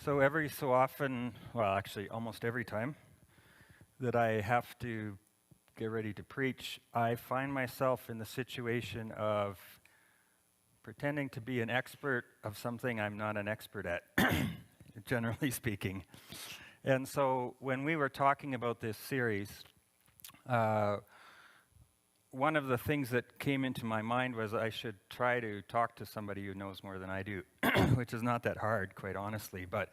So every so often, well, actually almost every time that I have to get ready to preach, I find myself in the situation of pretending to be an expert of something I'm not an expert at, generally speaking. And so when we were talking about this series, uh, one of the things that came into my mind was I should try to talk to somebody who knows more than I do, which is not that hard, quite honestly. But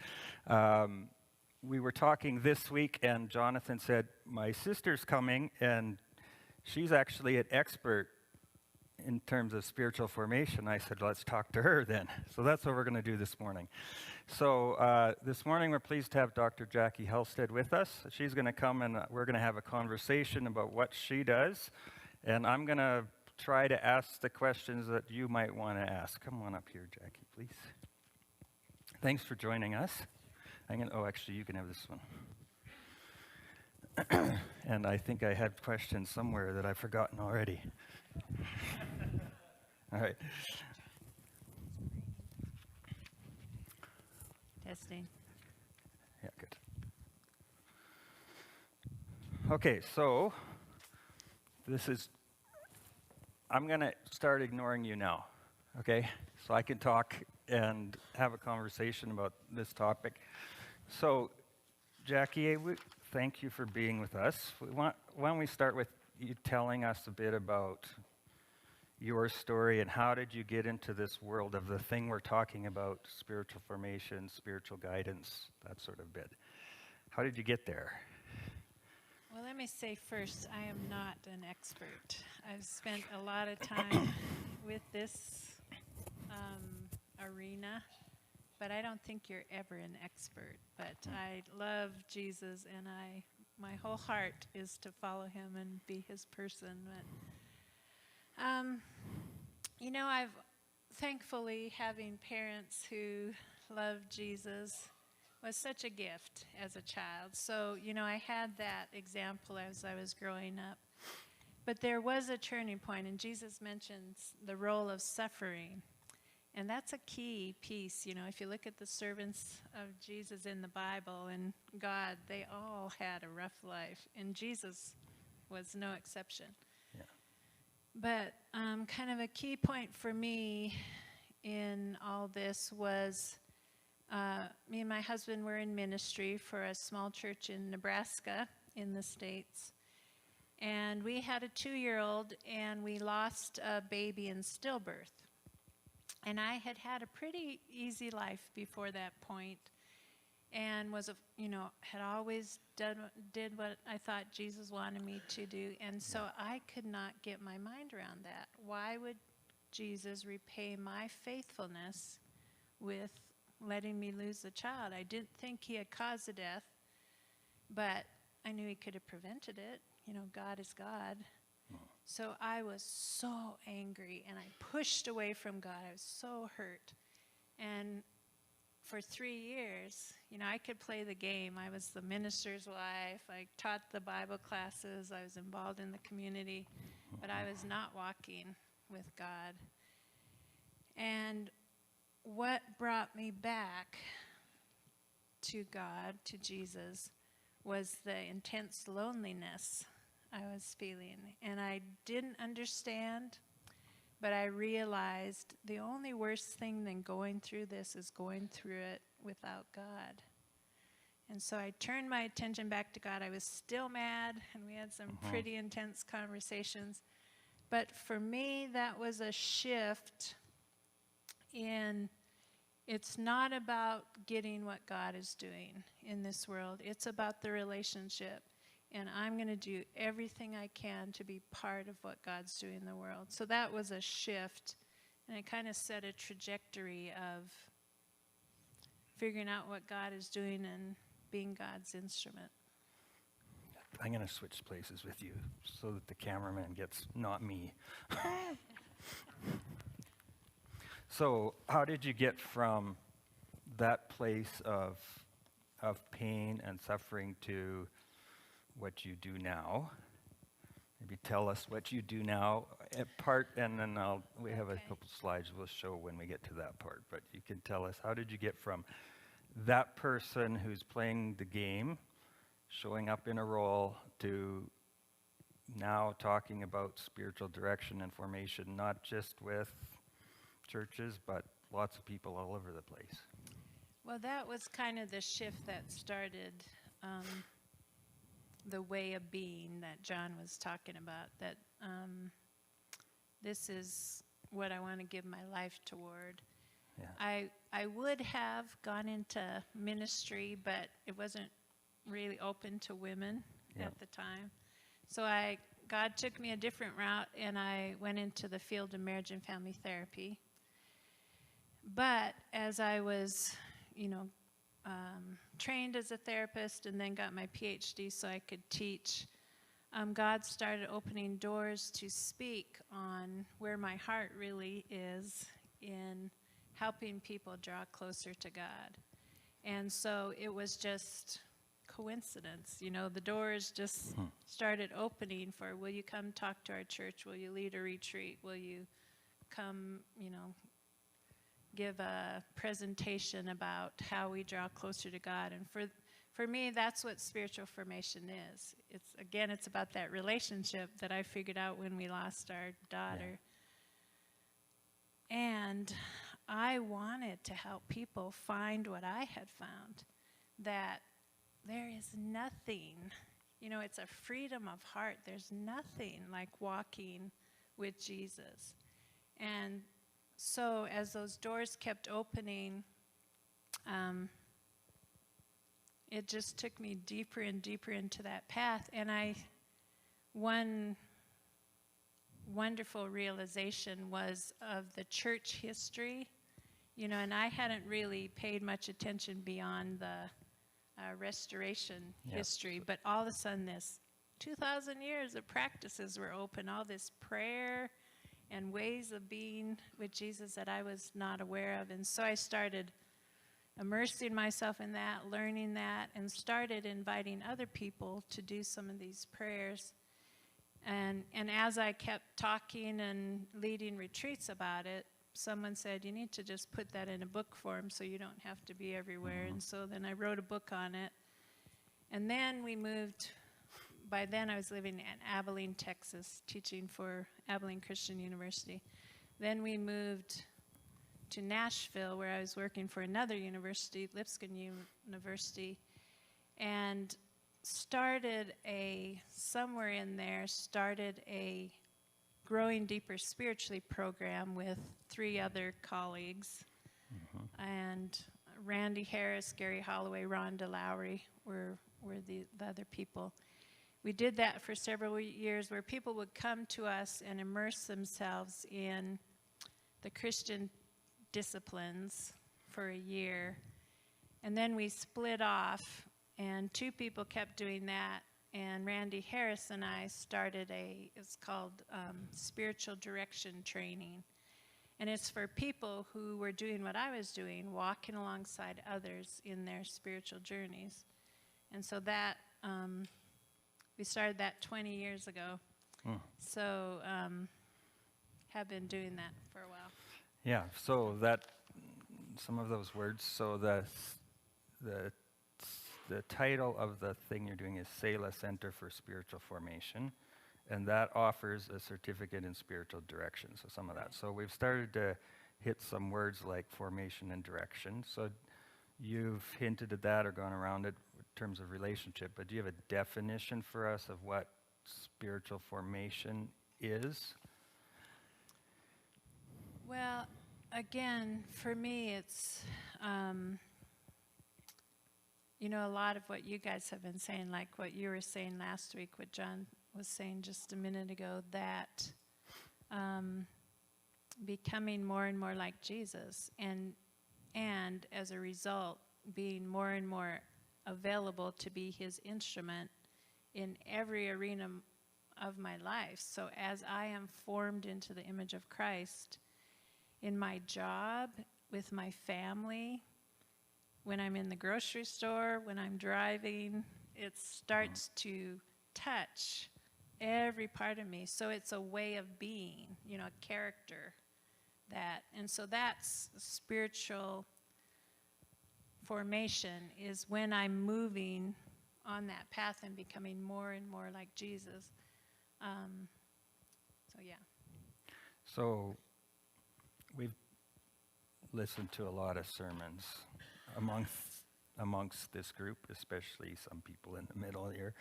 we were talking this week, and Jonathan said, my sister's coming, and she's actually an expert in terms of spiritual formation. I said, let's talk to her then. So that's what we're going to do this morning. So this morning, we're pleased to have Dr. Jackie Halstead with us. She's going to come, and we're going to have a conversation about what she does. And I'm going to try to ask the questions that you might want to ask. Come on up here, Jackie, please. Thanks for joining us. Actually, you can have this one. And I think I had questions somewhere that I've forgotten already. All right. Testing. Yeah, good. Okay, so I'm going to start ignoring you now, okay? So I can talk and have a conversation about this topic. So, Jackie, thank you for being with us. Why don't we start with you telling us a bit about your story and how did you get into this world of the thing we're talking about, spiritual formation, spiritual guidance, that sort of bit. How did you get there? Well, let me say first, I am not an expert. I've spent a lot of time with this arena, but I don't think you're ever an expert. But I love Jesus, and my whole heart is to follow him and be his person. But, I've thankfully having parents who love Jesus was such a gift as a child. So, I had that example as I was growing up. But there was a turning point, and Jesus mentions the role of suffering. And that's a key piece. If you look at the servants of Jesus in the Bible and God, they all had a rough life, and Jesus was no exception. Yeah. But kind of a key point for me in all this was me and my husband were in ministry for a small church in Nebraska in the States. And we had a 2-year-old, and we lost a baby in stillbirth. And I had had a pretty easy life before that point, and had always did what I thought Jesus wanted me to do. And so I could not get my mind around that. Why would Jesus repay my faithfulness with letting me lose the child? I didn't think he had caused the death, but I knew he could have prevented it. God is God. So I was so angry, and I pushed away from God. I was so hurt. And for 3 years, I could play the game. I was the minister's wife. I taught the Bible classes. I was involved in the community, but I was not walking with God. And what brought me back to God, to Jesus, was the intense loneliness I was feeling. And I didn't understand, but I realized the only worst thing than going through this is going through it without God. And so I turned my attention back to God. I was still mad, and we had some pretty intense conversations. But for me, that was a shift in it's not about getting what God is doing in this world. It's about the relationship. And I'm going to do everything I can to be part of what God's doing in the world. So that was a shift, and it kind of set a trajectory of figuring out what God is doing and being God's instrument. I'm going to switch places with you so that the cameraman gets not me. So how did you get from that place of pain and suffering to what you do now? Maybe tell us what you do now, and then we have a couple slides we'll show when we get to that part. But you can tell us, how did you get from that person who's playing the game, showing up in a role, to now talking about spiritual direction and formation, not just with churches, but lots of people all over the place. Well, that was kind of the shift that started the way of being that John was talking about, that this is what I want to give my life toward. Yeah. I would have gone into ministry, but it wasn't really open to women at the time. So God took me a different route, and I went into the field of marriage and family therapy. But as I was, trained as a therapist and then got my PhD so I could teach, God started opening doors to speak on where my heart really is in helping people draw closer to God. And so it was just coincidence. The doors just started opening for, will you come talk to our church? Will you lead a retreat? Will you come, give a presentation about how we draw closer to God? And for me, that's what spiritual formation is. It's about that relationship that I figured out when we lost our daughter. Yeah. And I wanted to help people find what I had found, that there is nothing, it's a freedom of heart. There's nothing like walking with Jesus. And so as those doors kept opening, it just took me deeper and deeper into that path. And one wonderful realization was of the church history, and I hadn't really paid much attention beyond the restoration history, but all of a sudden this 2,000 years of practices were open, all this prayer and ways of being with Jesus that I was not aware of. And so I started immersing myself in that, learning that, and started inviting other people to do some of these prayers. And as I kept talking and leading retreats about it, someone said, you need to just put that in a book form so you don't have to be everywhere. And so then I wrote a book on it. And then we moved. By then I was living in Abilene, Texas, teaching for Abilene Christian University. Then we moved to Nashville, where I was working for another university, Lipscomb University, and started a Growing Deeper Spiritually program with 3 other colleagues. And Randy Harris, Gary Holloway, Rhonda Lowry were the other people. We did that for several years, where people would come to us and immerse themselves in the Christian disciplines for a year. And then we split off, and 2 people kept doing that. And Randy Harris and I started it's called Spiritual Direction Training. And it's for people who were doing what I was doing, walking alongside others in their spiritual journeys. And so that, we started that 20 years ago. So have been doing that for a while. Yeah, so some of those words, so the title of the thing you're doing is Selah Center for Spiritual Formation, and that offers a certificate in spiritual direction, so some of that. So we've started to hit some words like formation and direction. So you've hinted at that or gone around it in terms of relationship, but do you have a definition for us of what spiritual formation is? Well, again, for me, it's a lot of what you guys have been saying, like what you were saying last week, what John was saying just a minute ago, that becoming more and more like Jesus, and as a result, being more and more available to be his instrument in every arena of my life. So as I am formed into the image of Christ, in my job, with my family, when I'm in the grocery store, when I'm driving, it starts to touch every part of me. So it's a way of being, a character and so that's spiritual formation is when I'm moving on that path and becoming more and more like Jesus. So yeah. So we've listened to a lot of sermons amongst this group, especially some people in the middle here.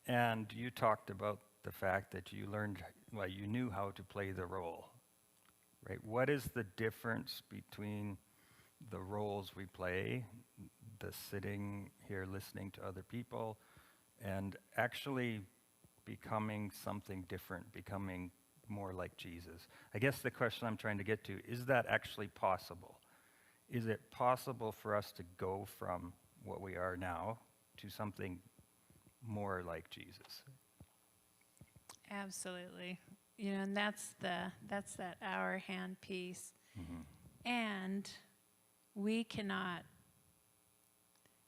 And you talked about the fact that you knew how to play the role, right? What is the difference between the roles we play, the sitting here listening to other people, and actually becoming something different, becoming more like Jesus? I guess the question I'm trying to get to, is that actually possible? Is it possible for us to go from what we are now to something more like Jesus? Absolutely. And that's that our hand piece. Mm-hmm. And we cannot,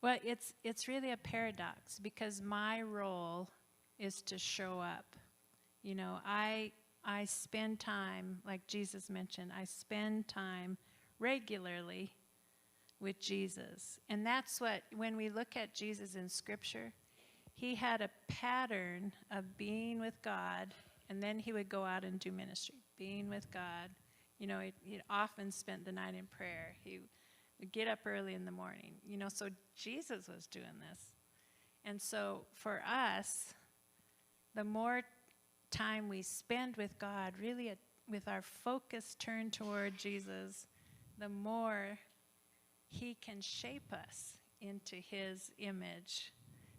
well, it's really a paradox, because my role is to show up. I spend time, like Jesus mentioned, I spend time regularly with Jesus. And that's what, when we look at Jesus in Scripture, he had a pattern of being with God, and then he would go out and do ministry, being with God. He often spent the night in prayer. He would get up early in the morning. So Jesus was doing this. And so for us, the more time we spend with God, really with our focus turned toward Jesus, the more he can shape us into his image.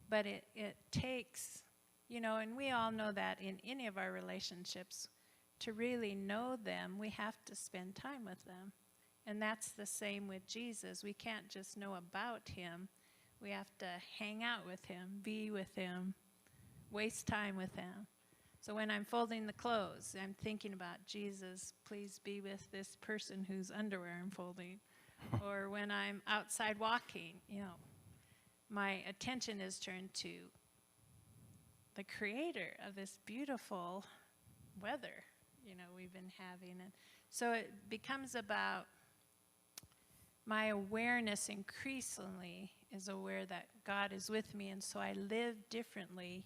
But it takes, and we all know that in any of our relationships, to really know them, we have to spend time with them. And that's the same with Jesus. We can't just know about him. We have to hang out with him, be with him, waste time with him. So when I'm folding the clothes, I'm thinking about Jesus, please be with this person whose underwear I'm folding. Or when I'm outside walking, my attention is turned to the creator of this beautiful weather, we've been having. And so it becomes about my awareness increasingly is aware that God is with me, and so I live differently.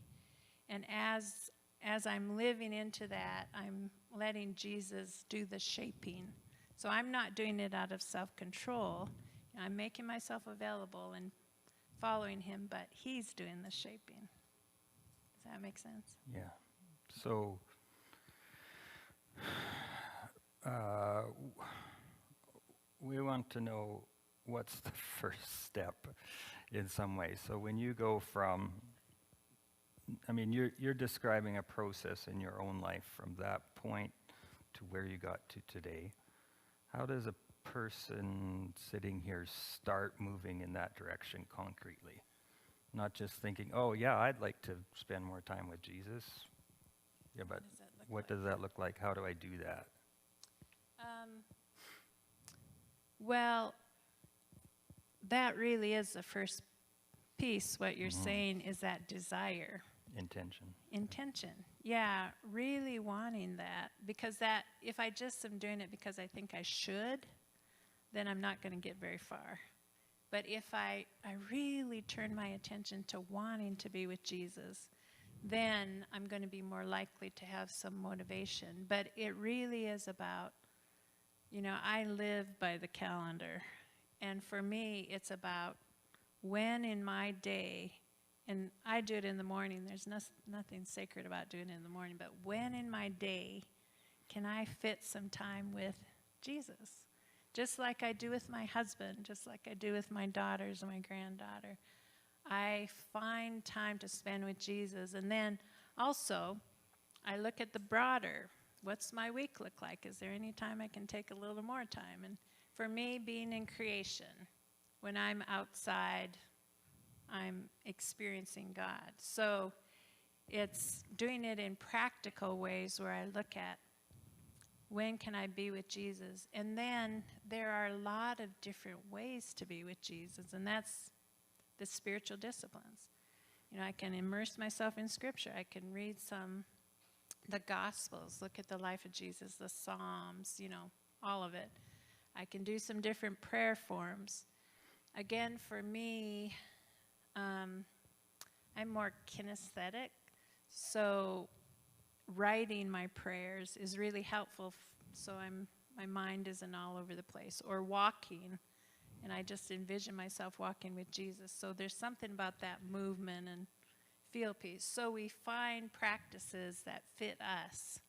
And as I'm living into that, I'm letting Jesus do the shaping. So I'm not doing it out of self-control. I'm making myself available and following him, but he's doing the shaping. Does that make sense? Yeah. So we want to know what's the first step in some way. So when you go from, you're describing a process in your own life from that point to where you got to today. How does a person sitting here start moving in that direction concretely? Not just thinking, oh yeah, I'd like to spend more time with Jesus. Yeah, but what does that look like? How do I do that? Well, that really is the first piece. What you're saying is that desire. Intention. Yeah, really wanting that. Because that, if I just am doing it because I think I should, then I'm not going to get very far. But if I really turn my attention to wanting to be with Jesus, then I'm going to be more likely to have some motivation. But it really is about, I live by the calendar. And for me, it's about when in my day, and I do it in the morning. There's nothing sacred about doing it in the morning. But when in my day can I fit some time with Jesus? Just like I do with my husband, just like I do with my daughters and my granddaughter. I find time to spend with Jesus. And then also, I look at the broader. What's my week look like? Is there any time I can take a little more time? And for me, being in creation, when I'm outside, I'm experiencing God. So it's doing it in practical ways where I look at when can I be with Jesus? And then there are a lot of different ways to be with Jesus, and that's the spiritual disciplines. I can immerse myself in Scripture. I can read the Gospels, look at the life of Jesus, the Psalms, all of it. I can do some different prayer forms. again, for me, I'm more kinesthetic, so writing my prayers is really helpful, so my mind isn't all over the place. Or walking, and I just envision myself walking with Jesus. So there's something about that movement and feel piece. So we find practices that fit us,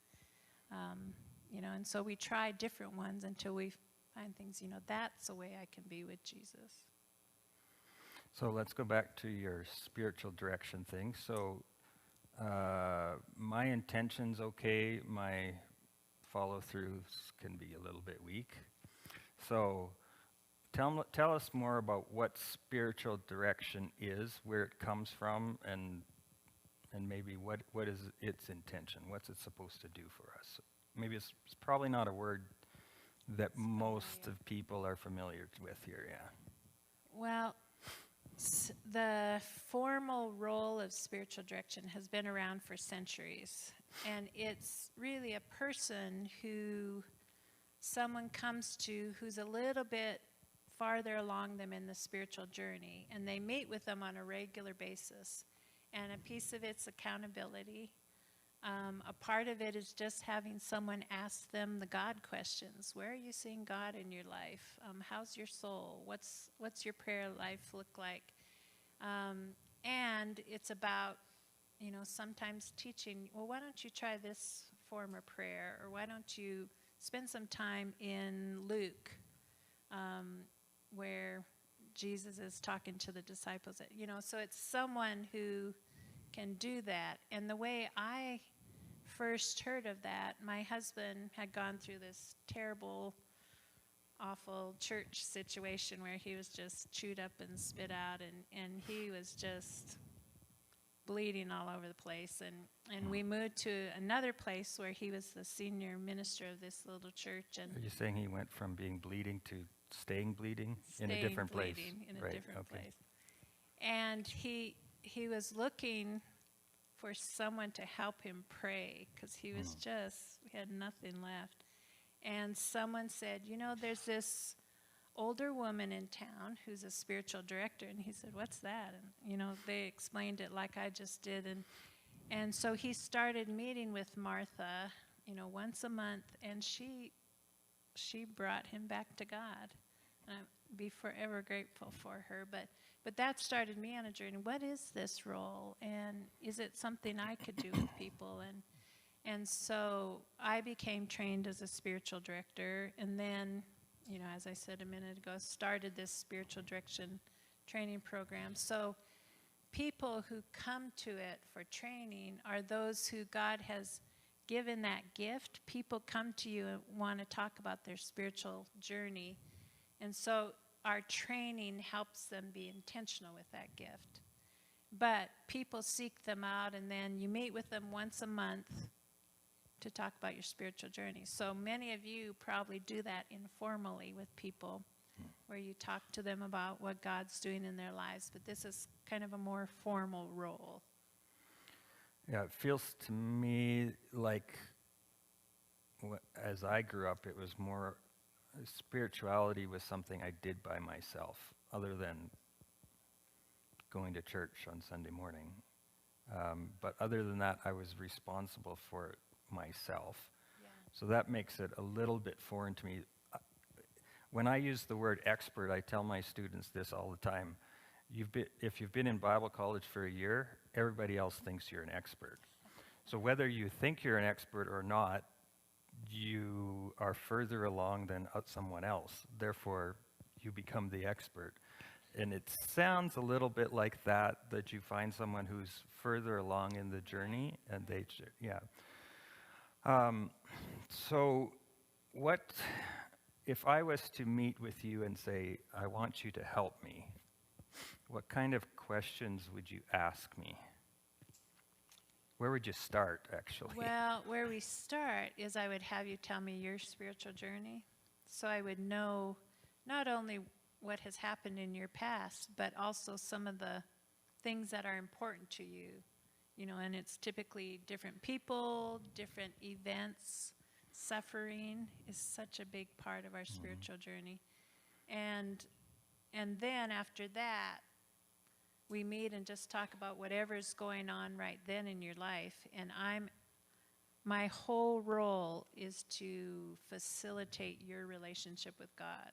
and so we try different ones until we find things, that's the way I can be with Jesus. So let's go back to your spiritual direction thing. So my intention's okay, my follow-throughs can be a little bit weak. So tell us more about what spiritual direction is, where it comes from, and maybe what is its intention? What's it supposed to do for us? Maybe it's probably not a word that most of people are familiar with here, yeah. Well, the formal role of spiritual direction has been around for centuries, and it's really a person who someone comes to who's a little bit farther along them in the spiritual journey, and they meet with them on a regular basis. And a piece of it's accountability. A part of it is just having someone ask them the God questions. Where are you seeing God in your life? How's your soul? What's your prayer life look like? And it's about, sometimes teaching, well, why don't you try this form of prayer? Or why don't you spend some time in Luke, where Jesus is talking to the disciples. So it's someone who can do that. And the way I first heard of that, my husband had gone through this terrible, awful church situation where he was just chewed up and spit out, and he was just bleeding all over the place. And we moved to another place where he was the senior minister of this little church. And are you saying he went from being bleeding to staying bleeding in a different place? In a different place. And he was looking for someone to help him pray, because he was he had nothing left. And someone said, there's this older woman in town who's a spiritual director. And he said, what's that? And, they explained it like I just did. And so he started meeting with Martha, once a month, and she brought him back to God. And I'd be forever grateful for her. But that started me on a journey. What is this role? And is it something I could do with people? And so I became trained as a spiritual director. And then, as I said a minute ago, started this spiritual direction training program. So people who come to it for training are those who God has given that gift. People come to you and want to talk about their spiritual journey. And so our training helps them be intentional with that gift. But people seek them out, and then you meet with them once a month to talk about your spiritual journey. So many of you probably do that informally with people, where you talk to them about what God's doing in their lives. But this is kind of a more formal role. Yeah, it feels to me like, as I grew up, it was more, spirituality was something I did by myself, other than going to church on Sunday morning. But other than that, I was responsible for it myself. Yeah. So that makes it a little bit foreign to me. When I use the word expert, I tell my students this all the time. If you've been in Bible college for a year, everybody else thinks you're an expert. So whether you think you're an expert or not, you are further along than someone else. Therefore, you become the expert. And it sounds a little bit like that you find someone who's further along in the journey, and so what, if I was to meet with you and say, I want you to help me, what kind of questions would you ask me? Where would you start, actually? Well, where we start is I would have you tell me your spiritual journey, so I would know not only what has happened in your past, but also some of the things that are important to you. And it's typically different people, different events. Suffering is such a big part of our spiritual journey. And And then after that, we meet and just talk about whatever's going on right then in your life. And my whole role is to facilitate your relationship with God.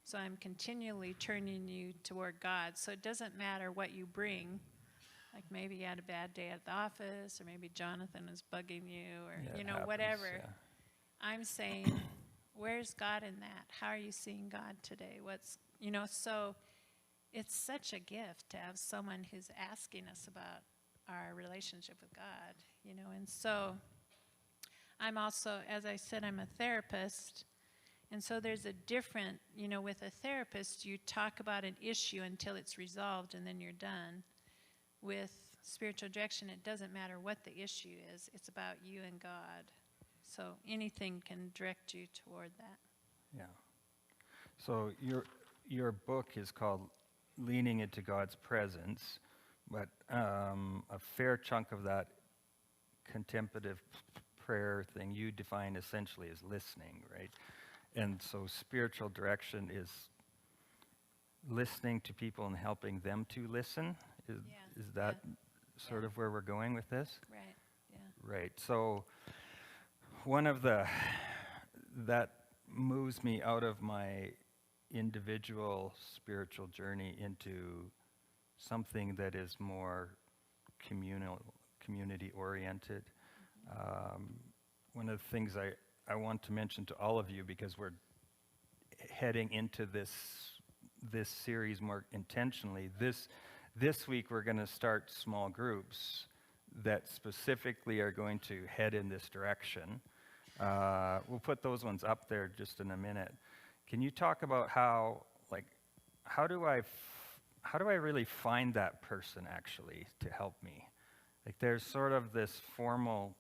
So I'm continually turning you toward God. So it doesn't matter what you bring. Like maybe you had a bad day at the office, or maybe Jonathan is bugging you, or Yeah, it happens, whatever. yeah. I'm saying, where's God in that? How are you seeing God today? So it's such a gift to have someone who's asking us about our relationship with God, and so I'm also, as I said, I'm a therapist, and so there's a different, with a therapist, you talk about an issue until it's resolved and then you're done. With spiritual direction, it doesn't matter what the issue is, it's about you and God. So anything can direct you toward that. Yeah. So your book is called Leaning into God's Presence, but a fair chunk of that contemplative prayer thing you define essentially as listening, right? And so spiritual direction is listening to people and helping them to listen. Is that sort of where we're going with this? Right, yeah. Right. So that moves me out of my individual spiritual journey into something that is more community oriented. One of the things I want to mention to all of you, because we're heading into this series more intentionally, this week we're going to start small groups that specifically are going to head in this direction. We'll put those ones up there just in a minute. Can you talk about how do I really find that person actually to help me? Like there's sort of this formal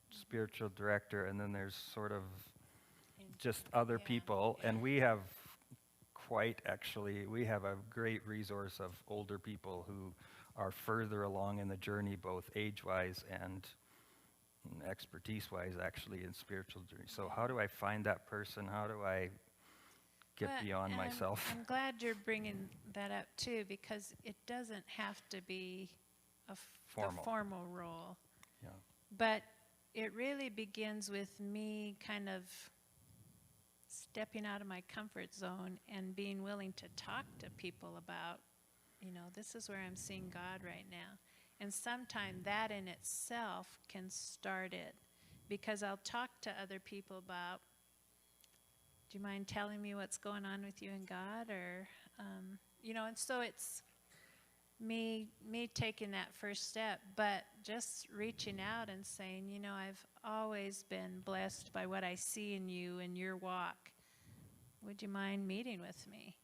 spiritual director, and then there's sort of just other people, and we have a great resource of older people who are further along in the journey, both age-wise and expertise-wise, actually, in spiritual journey. So how do I find that person? How do I get beyond myself? I'm glad you're bringing that up too, because it doesn't have to be a formal role. Yeah. But it really begins with me kind of stepping out of my comfort zone and being willing to talk to people about, this is where I'm seeing God right now. And sometimes that in itself can start it, because I'll talk to other people about, do you mind telling me what's going on with you and God? Or, and so it's me taking that first step, but just reaching out and saying, I've always been blessed by what I see in you and your walk. Would you mind meeting with me?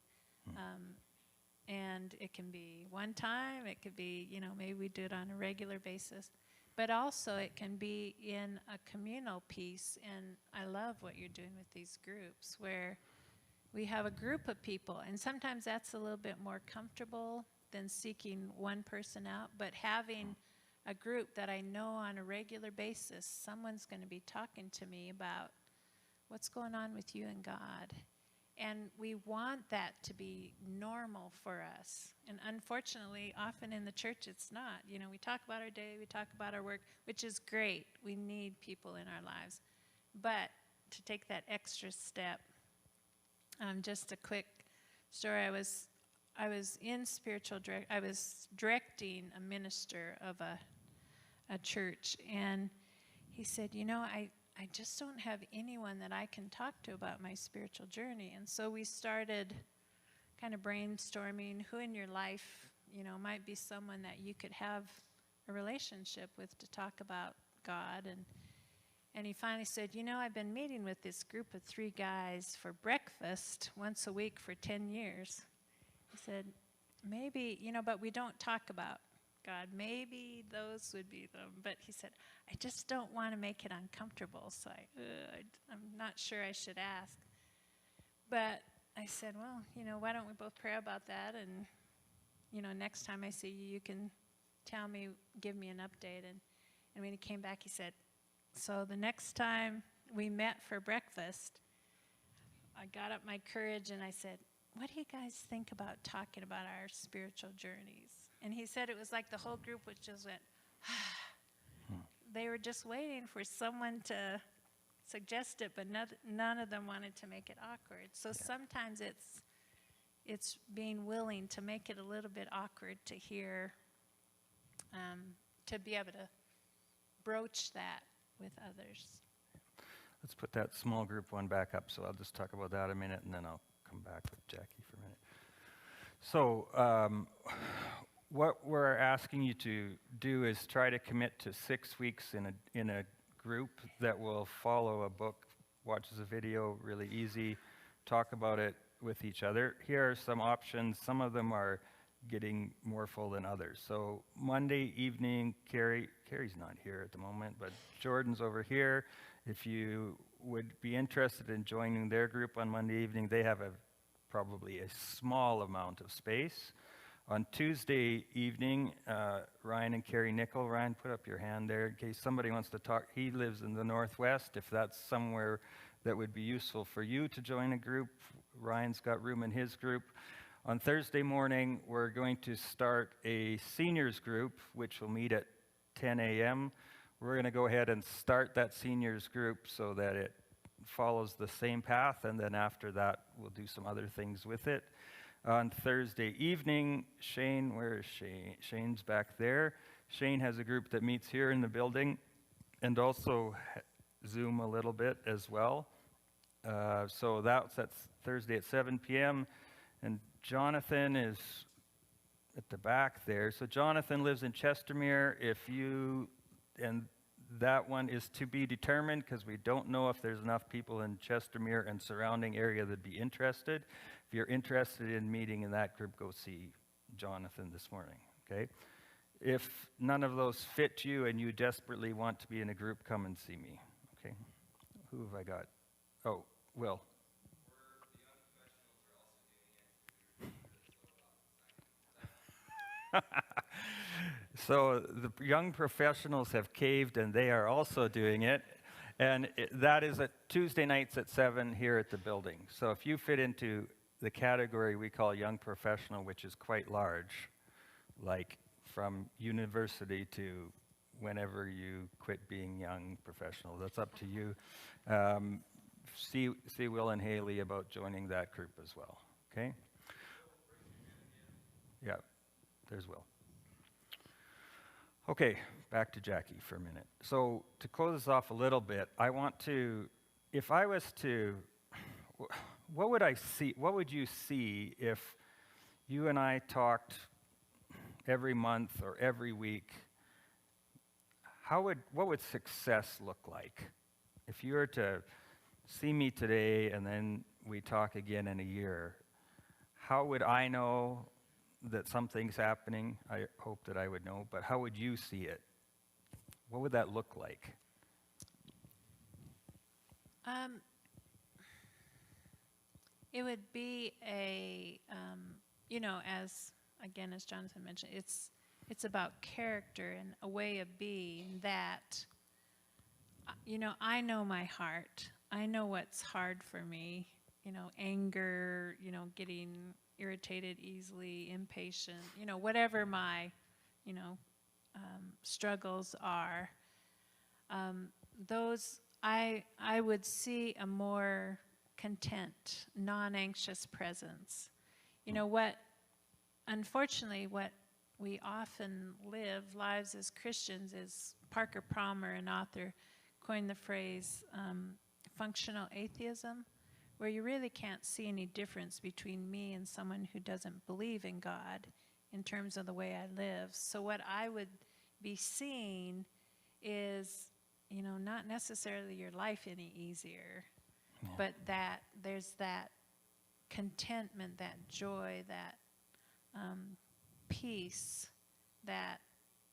And it can be one time, it could be, maybe we do it on a regular basis, but also it can be in a communal piece. And I love what you're doing with these groups, where we have a group of people, and sometimes that's a little bit more comfortable than seeking one person out, but having a group that I know on a regular basis, someone's going to be talking to me about what's going on with you and God. And we want that to be normal for us. And unfortunately, often in the church, it's not. We talk about our day, we talk about our work, which is great. We need people in our lives. But to take that extra step, just a quick story. I was in spiritual I was directing a minister of a church, and he said, I just don't have anyone that I can talk to about my spiritual journey. And so we started kind of brainstorming who in your life, might be someone that you could have a relationship with to talk about God. And he finally said, I've been meeting with this group of 3 guys for breakfast once a week for 10 years. He said, maybe, but we don't talk about God. Maybe those would be them. But he said, I just don't want to make it uncomfortable, so I'm not sure I should ask. But I said, well, why don't we both pray about that? And, next time I see you, you can tell me, give me an update. And when he came back, he said, so the next time we met for breakfast, I got up my courage and I said, what do you guys think about talking about our spiritual journeys? And he said it was like the whole group was just went, they were just waiting for someone to suggest it, but none of them wanted to make it awkward. So sometimes it's being willing to make it a little bit awkward to hear, to be able to broach that with others. Let's put that small group one back up, so I'll just talk about that a minute, and then I'll come back with Jackie for a minute. So what we're asking you to do is try to commit to 6 weeks in a group that will follow a book, watches a video, really easy, talk about it with each other. Here are some options. Some of them are getting more full than others. So Monday evening, Carrie's not here at the moment, but Jordan's over here. If you would be interested in joining their group on Monday evening, they have probably a small amount of space. On Tuesday evening, Ryan and Carrie Nickel. Ryan, put up your hand there in case somebody wants to talk. He lives in the Northwest. If that's somewhere that would be useful for you to join a group, Ryan's got room in his group. On Thursday morning, we're going to start a seniors group, which will meet at 10 a.m. We're going to go ahead and start that seniors group so that it follows the same path, and then after that, we'll do some other things with it. On Thursday evening, Shane, where is Shane? Shane's back there. Shane has a group that meets here in the building and also Zoom a little bit as well. So that's Thursday at 7 p.m. And Jonathan is at the back there. So Jonathan lives in Chestermere. And that one is to be determined because we don't know if there's enough people in Chestermere and surrounding area that'd be interested. If you're interested in meeting in that group, go see Jonathan this morning, okay? If none of those fit you and you desperately want to be in a group, come and see me, okay? Who have I got? Oh, Will. So the young professionals have caved and they are also doing it. And that is at Tuesday nights at 7 here at the building. So if you fit into the category we call young professional, which is quite large, like from university to whenever you quit being young professional, that's up to you. See Will and Haley about joining that group as well, okay? Yeah, there's Will. Okay, back to Jackie for a minute. So to close this off a little bit, I want to, if I was to, what would you see if you and I talked every month or every week? What would success look like? If you were to see me today and then we talk again in a year, how would I know that something's happening? I hope that I would know, but how would you see it? What would that look like? It would be as Jonathan mentioned, it's about character and a way of being that, I know my heart. I know what's hard for me, anger, getting irritated easily, impatient, whatever my, struggles are. Those, I would see a more content, non-anxious presence. Unfortunately, what we often live lives as Christians is Parker Palmer, an author, coined the phrase functional atheism, where you really can't see any difference between me and someone who doesn't believe in God in terms of the way I live. So what I would be seeing is, not necessarily your life any easier, but that there's that contentment, that joy, that peace that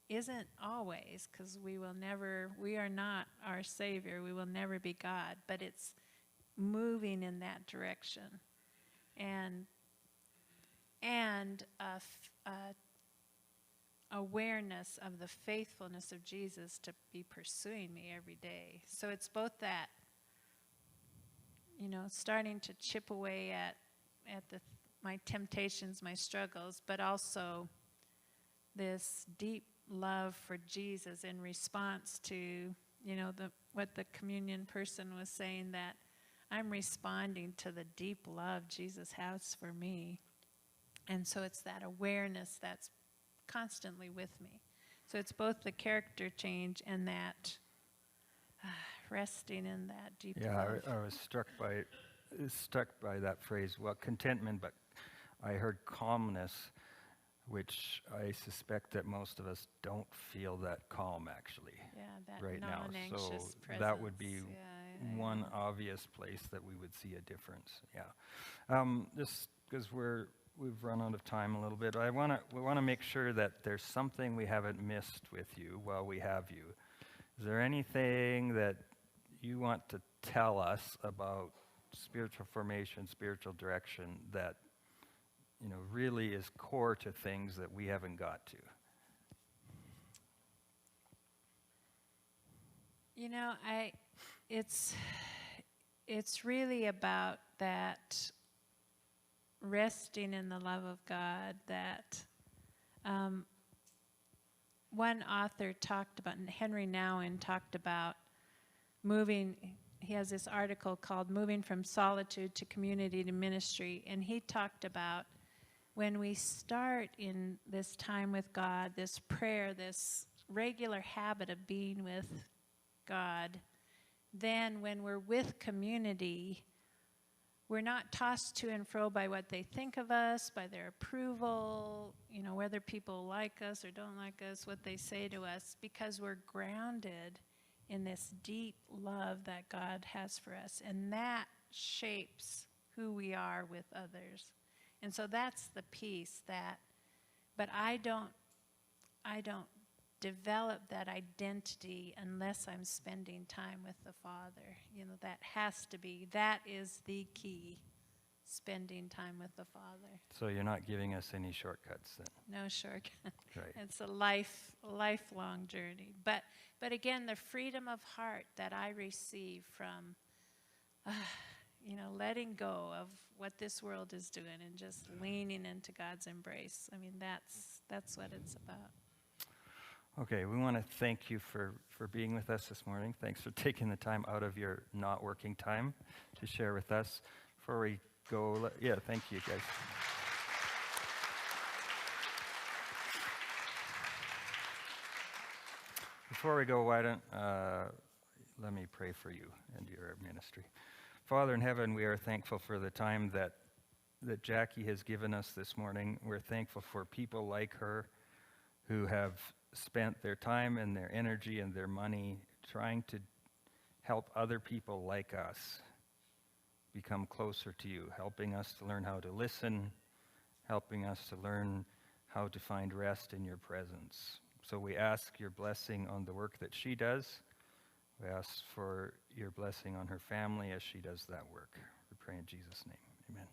isn't always, because we are not our Savior, we will never be God, but it's moving in that direction. And awareness of the faithfulness of Jesus to be pursuing me every day. So it's both that, starting to chip away at the my temptations, my struggles, but also this deep love for Jesus in response to, you know, what the communion person was saying, that I'm responding to the deep love Jesus has for me. And so it's that awareness that's constantly with me. So it's both the character change and that resting in that deep love. Yeah, I was struck by that phrase. Well, contentment, but I heard calmness, which I suspect that most of us don't feel that calm actually. Yeah, that right now. non-anxious So presence. that would be one obvious place that we would see a difference. Yeah, just because we've run out of time a little bit, we want to make sure that there's something we haven't missed with you while we have you. Is there anything that you want to tell us about spiritual formation, spiritual direction that, you know, really is core to things that we haven't got to? You know, it's really about that resting in the love of God. That one author talked about, and Henry Nouwen talked about moving. He has this article called "Moving from Solitude to Community to Ministry," and he talked about when we start in this time with God, this prayer, this regular habit of being with God, then when we're with community, we're not tossed to and fro by what they think of us, by their approval, you know, whether people like us or don't like us, what they say to us, because we're grounded in this deep love that God has for us, and that shapes who we are with others. And so that's the piece that, but I don't develop that identity unless I'm spending time with the Father. You know, that is the key, spending time with the Father. So you're not giving us any shortcuts then? No shortcut. Right. It's a lifelong journey. But again, the freedom of heart that I receive from, you know, letting go of what this world is doing and just leaning into God's embrace. I mean, that's what it's about. Okay, we want to thank you for being with us this morning. Thanks for taking the time out of your not working time to share with us. Before we go, thank you guys. Before we go, why don't let me pray for you and your ministry. Father in heaven, we are thankful for the time that Jackie has given us this morning. We're thankful for people like her who have spent their time and their energy and their money trying to help other people like us become closer to you, helping us to learn how to listen, helping us to learn how to find rest in your presence. So we ask your blessing on the work that she does. We ask for your blessing on her family as she does that work. We pray in Jesus' name. Amen.